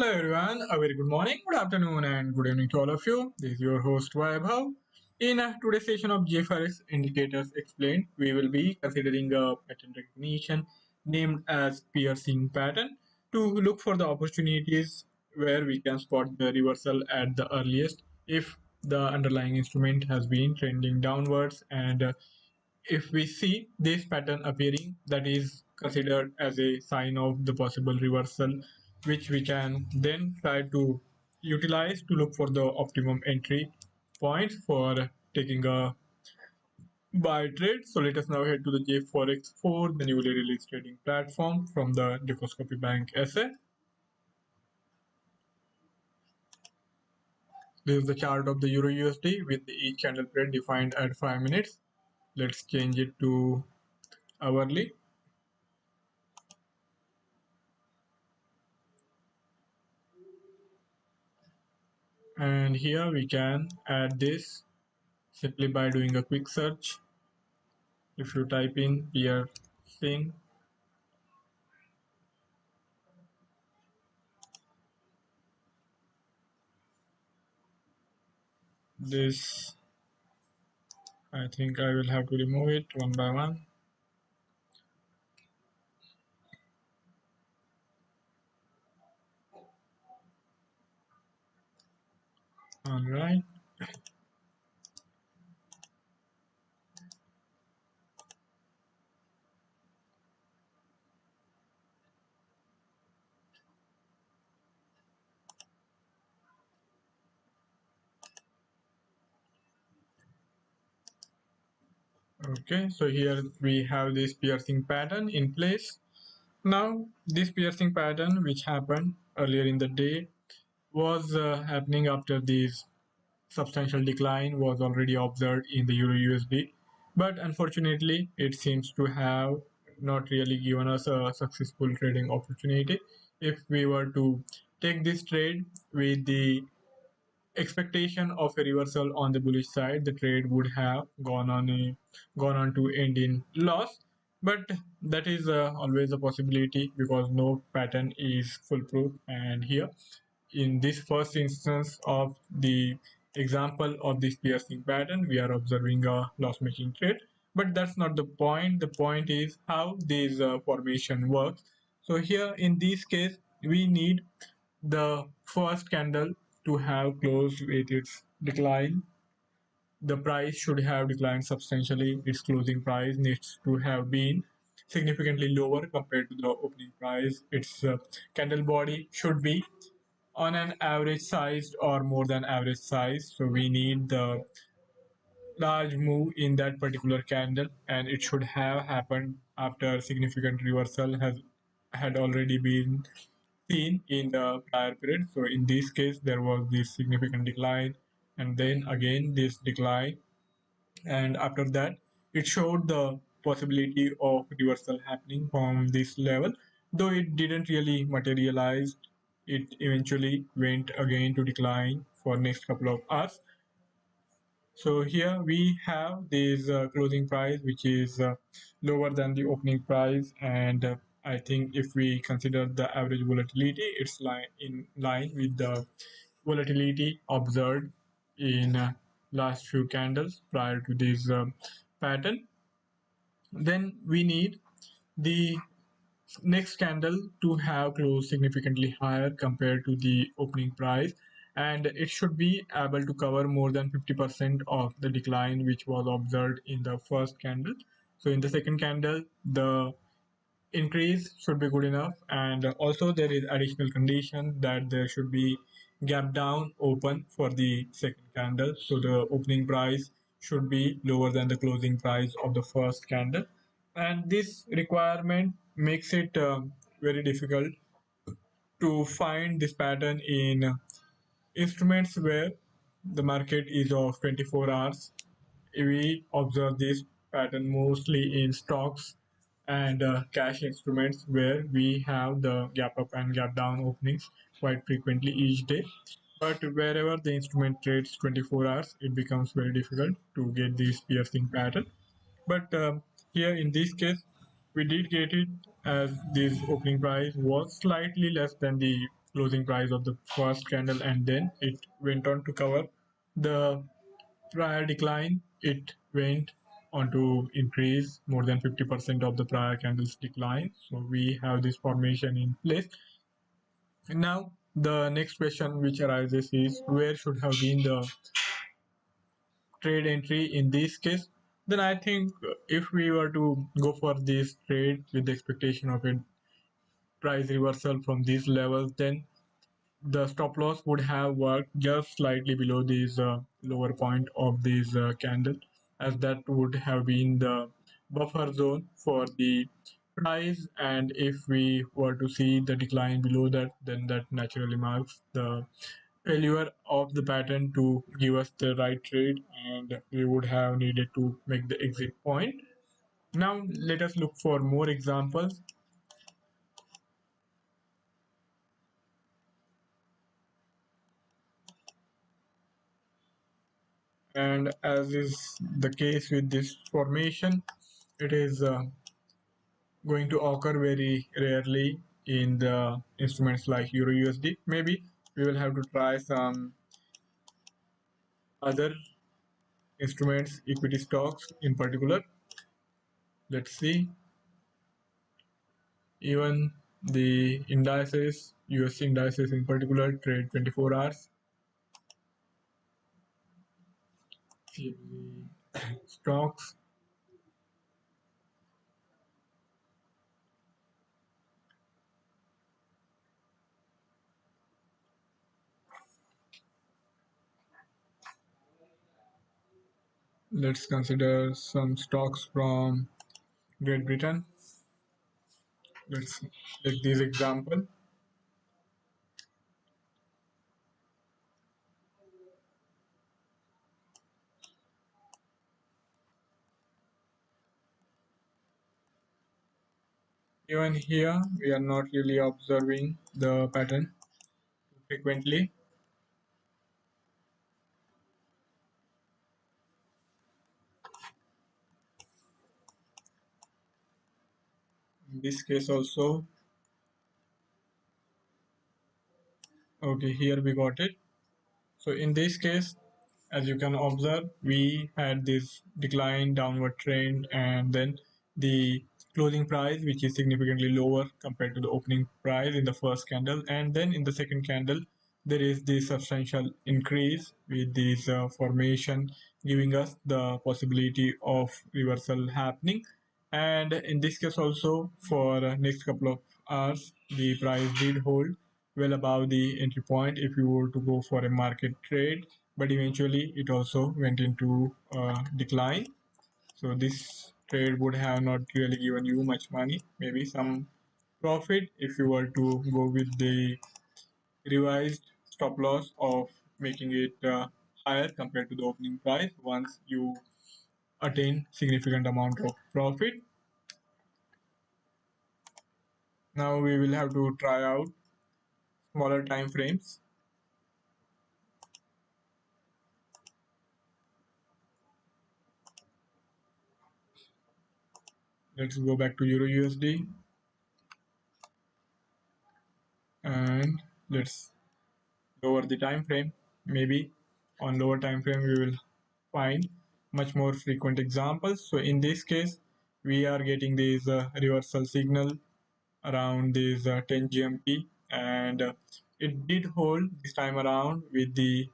Hello everyone, a very good morning, good afternoon and good evening to all of you. This is your host Vaibhav. In today's session of JForex Indicators Explained, we will be considering a pattern recognition named as piercing pattern to look for the opportunities where we can spot the reversal at the earliest if the underlying instrument has been trending downwards and if we see this pattern appearing, that is considered as a sign of the possible reversal, which we can then try to utilize to look for the optimum entry points for taking a buy trade. So let us now head to the JForex for the newly released trading platform from the Dukascopy Bank SA. This is the chart of the Euro USD with each candle spread defined at 5 minutes. Let's change it to hourly. And here we can add this simply by doing a quick search. If you type in piercing, this, I think I will have to remove it one by one. All right. Okay, so here we have this piercing pattern in place. Now, this piercing pattern, which happened earlier in the day, was happening after this substantial decline was already observed in the Euro USD, but unfortunately, it seems to have not really given us a successful trading opportunity. If we were to take this trade with the expectation of a reversal on the bullish side, the trade would have gone on to end in loss. But that is always a possibility because no pattern is foolproof. And here, in this first instance of the example of this piercing pattern, we are observing a loss-making trade. But that's not the point. The point is how this formation works. So here, in this case, we need the first candle to have closed with its decline. The price should have declined substantially. Its closing price needs to have been significantly lower compared to the opening price. Its candle body should be on an average sized or more than average size. So we need the large move in that particular candle, and it should have happened after significant reversal has had already been seen in the prior period. So in this case, there was this significant decline, and then again this decline, and after that, it showed the possibility of reversal happening from this level. Though it didn't really materialize, it eventually went again to decline for next couple of hours. So here we have this closing price, which is lower than the opening price, and I think if we consider the average volatility, it's in line with the volatility observed in last few candles prior to this pattern. Then we need the next candle to have closed significantly higher compared to the opening price, and it should be able to cover more than 50% of the decline which was observed in the first candle. So in the second candle, the increase should be good enough, and also there is additional condition that there should be gap down open for the second candle, so the opening price should be lower than the closing price of the first candle, and this requirement makes it very difficult to find this pattern in instruments where the market is of 24 hours. We observe this pattern mostly in stocks and cash instruments where we have the gap up and gap down openings quite frequently each day. But wherever the instrument trades 24 hours, it becomes very difficult to get this piercing pattern. But here in this case, we did get it as this opening price was slightly less than the closing price of the first candle, and then it went on to cover the prior decline. It went on to increase more than 50% of the prior candle's decline. So we have this formation in place. Now the next question which arises is, where should have been the trade entry in this case? Then I think if we were to go for this trade with the expectation of a price reversal from these levels, then the stop loss would have worked just slightly below this lower point of this candle, as that would have been the buffer zone for the price. And if we were to see the decline below that, then that naturally marks the failure of the pattern to give us the right trade, and we would have needed to make the exit point. Now let us look for more examples. And as is the case with this formation, it is going to occur very rarely in the instruments like Euro USD. Maybe we will have to try some other instruments, equity stocks in particular. Let's see. Even the indices, US indices in particular, trade 24 hours. CFD stocks. Let's consider some stocks from Great Britain. Let's take this example. Even here, we are not really observing the pattern frequently. In this case also, okay, here we got it. So in this case, as you can observe, we had this decline downward trend, and then the closing price, which is significantly lower compared to the opening price in the first candle. And then in the second candle, there is this substantial increase with this formation, giving us the possibility of reversal happening. And in this case also, for next couple of hours, the price did hold well above the entry point if you were to go for a market trade, but eventually it also went into decline. So this trade would have not really given you much money, maybe some profit if you were to go with the revised stop loss of making it higher compared to the opening price once you attain significant amount of profit. Now we will have to try out smaller time frames. Let's go back to Euro USD, and let's lower the time frame. Maybe on lower time frame we will find much more frequent examples. So in this case, we are getting this reversal signal around this 10 GMT, and it did hold this time around with the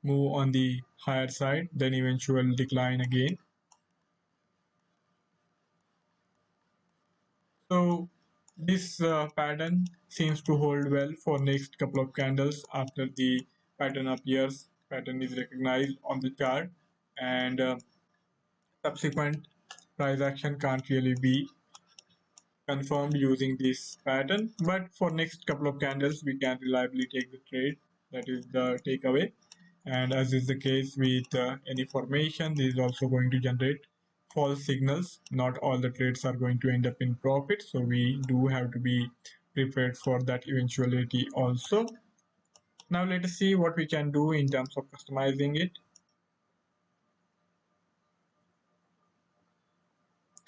move on the higher side, then eventual decline again. So this pattern seems to hold well for next couple of candles after the pattern is recognized on the chart, and subsequent price action can't really be confirmed using this pattern. But for next couple of candles, we can reliably take the trade. That is the takeaway. And as is the case with any formation, this is also going to generate false signals. Not all the trades are going to end up in profit, so we do have to be prepared for that eventuality also. Now let us see what we can do in terms of customizing it.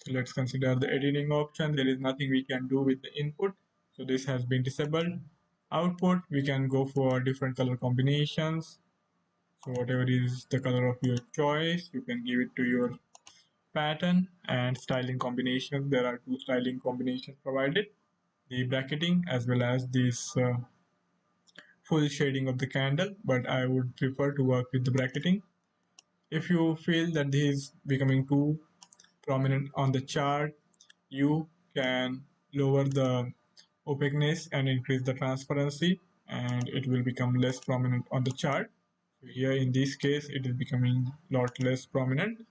So let's consider the editing option. There is nothing we can do with the input, so this has been disabled. Output, we can go for different color combinations. So whatever is the color of your choice, you can give it to your pattern. And styling combinations, there are two styling combinations provided, the bracketing as well as this full shading of the candle, but I would prefer to work with the bracketing. If you feel that this is becoming too prominent on the chart, you can lower the opaqueness and increase the transparency, and it will become less prominent on the chart. So here in this case it is becoming a lot less prominent.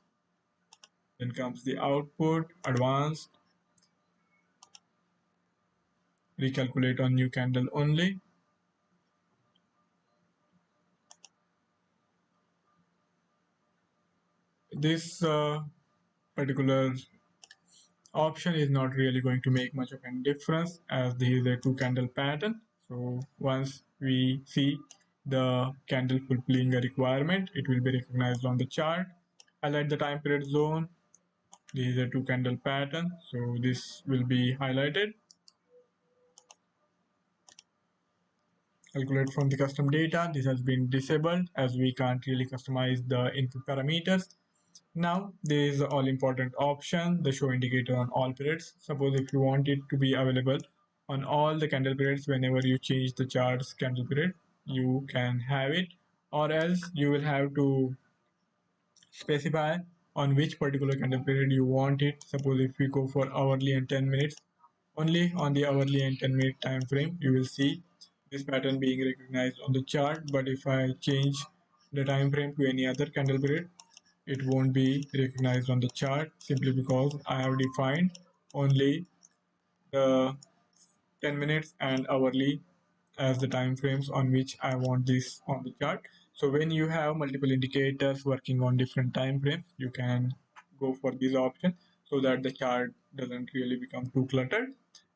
Then comes the output, advanced, recalculate on new candle only. This particular option is not really going to make much of a difference as this is a two candle pattern. So once we see the candle fulfilling a requirement, it will be recognized on the chart. Highlight the time period zone. This is a two candle pattern, so this will be highlighted. Calculate from the custom data. This has been disabled as we can't really customize the input parameters. Now there is the all important option, the show indicator on all periods. Suppose if you want it to be available on all the candle periods whenever you change the chart's candle period, you can have it, or else you will have to specify on which particular candle period you want it. Suppose if we go for hourly and 10 minutes, only on the hourly and 10-minute time frame you will see this pattern being recognized on the chart. But if I change the time frame to any other candle period, it won't be recognized on the chart, simply because I have defined only the 10 minutes and hourly as the time frames on which I want this on the chart. So when you have multiple indicators working on different time frames, you can go for this option so that the chart doesn't really become too cluttered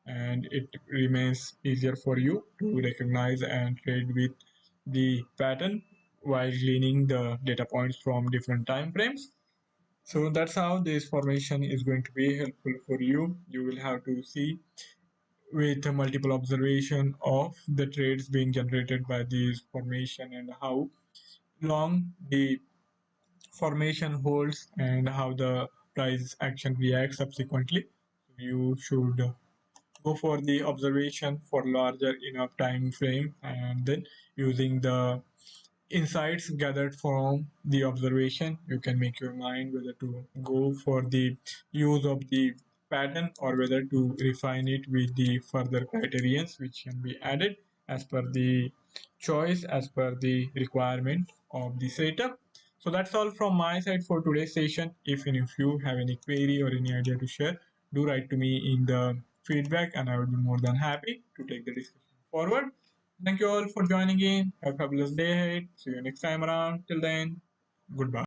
and it remains easier for you to recognize and trade with the pattern while gleaning the data points from different time frames. So that's how this formation is going to be helpful for you. You will have to see with a multiple observation of the trades being generated by this formation and how long the formation holds and how the price action reacts subsequently. You should go for the observation for larger enough time frame, and then using the insights gathered from the observation, you can make your mind whether to go for the use of the pattern or whether to refine it with the further criterions which can be added as per the choice, as per the requirement of the setup. So that's all from my side for today's session. If any of you have any query or any idea to share, do write to me in the feedback and I would be more than happy to take the discussion forward. Thank you all for joining in. Have a fabulous day ahead. See you next time around. Till then, goodbye.